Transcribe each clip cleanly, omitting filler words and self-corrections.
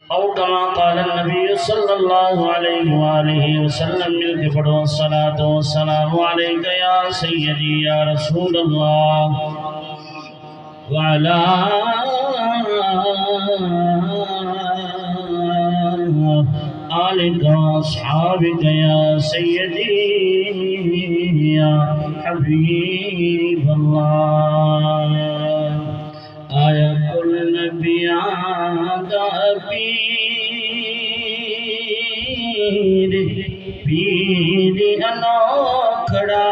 أو كما قال النبي صلى الله عليه وآله وسلم مل کے پڑھو الصلاة والسلام عليك يا سيدي يا رسول الله وعلى آلك وأصحابك يا سيدي يا حبيب الله آیا کل نبیان دا پیر انوکھڑا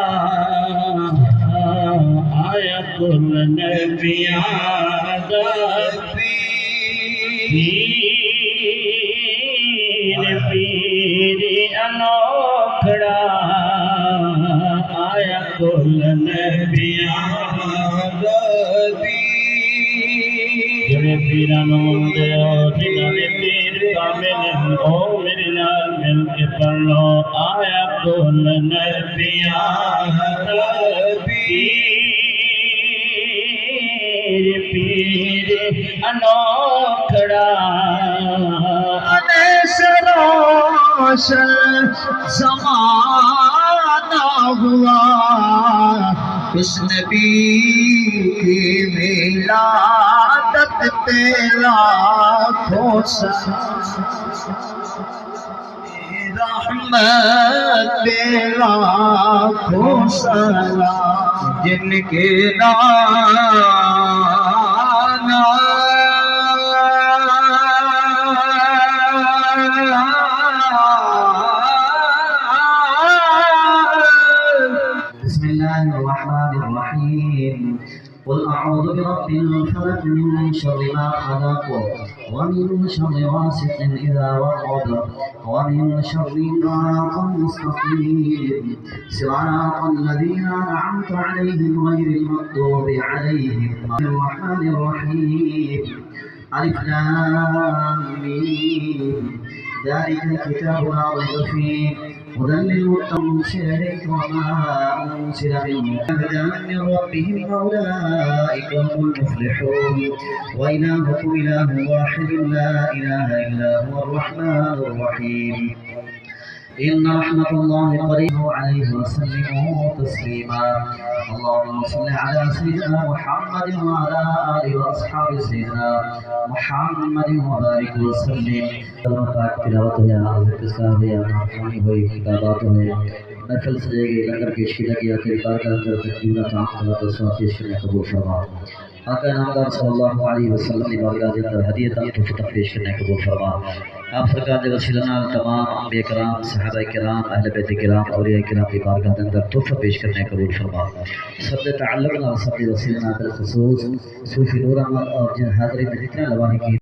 آیا کل نبیان دا پیر انوکھڑا آیا کل نبیان دا جڑے پیرانوں مندے ہو جنہوں نے پیر کامل ہو میرے نال مل کے پڑھ لو آیا کل نبیان پیر انوکھڑا انیس روشن زمانہ ہوا اس نبی کی ولادت پہ لاکھوں رحمت پہ لاکھوں سلام جن کے نام بسم اللہ الرحمن الرحیم قل اعوذ برب الفلق من شر ما خلق ومن شر غاسق اذا وقب ومن شر النفاثات المستقيم صراط الذين انعمت عليهم غير المغضوب عليهم الرحمن الرحيم الف لام ميم ذلك الكتاب لا ريب فيه هدى للمتقين وما أنزل هدى من ربهم أولئك هم المفلحون وإلهكم إله واحد لا إله إلا هو الرحمن الرحيم إن رحمة الله قريب عليه وسلموا تسليما اللهم صل على سيدنا محمد وعلى آله وأصحاب سيدنا محمد وبارك وسلم تلاوت ہے حضرت صاحب یا نافرمانی ہوئی کتابات ہے محفل سجے گئی لنگر پیش کی لگی آخری کار کا اندر تقدیمہ تمام صلاة والسلام پیش کرنے قبول فرما آقا نامدار صلی اللہ علیہ وسلم نے بارگاہ کے اندر ہدیہ تحفہ پیش کرنے قبول فرما آپ سرکار دے وسیلہ نال تمام انبیاء کرام صحابہ کرام اہل بیت کرام اولیاء کرام کی بارگاہ کے اندر تحفہ پیش کرنے قبول فرما سب دے تعلق نال سب دے وسیلہ نال بالخصوص صوفی نور احمد اور جن حاضرین میں جتنے لواحقین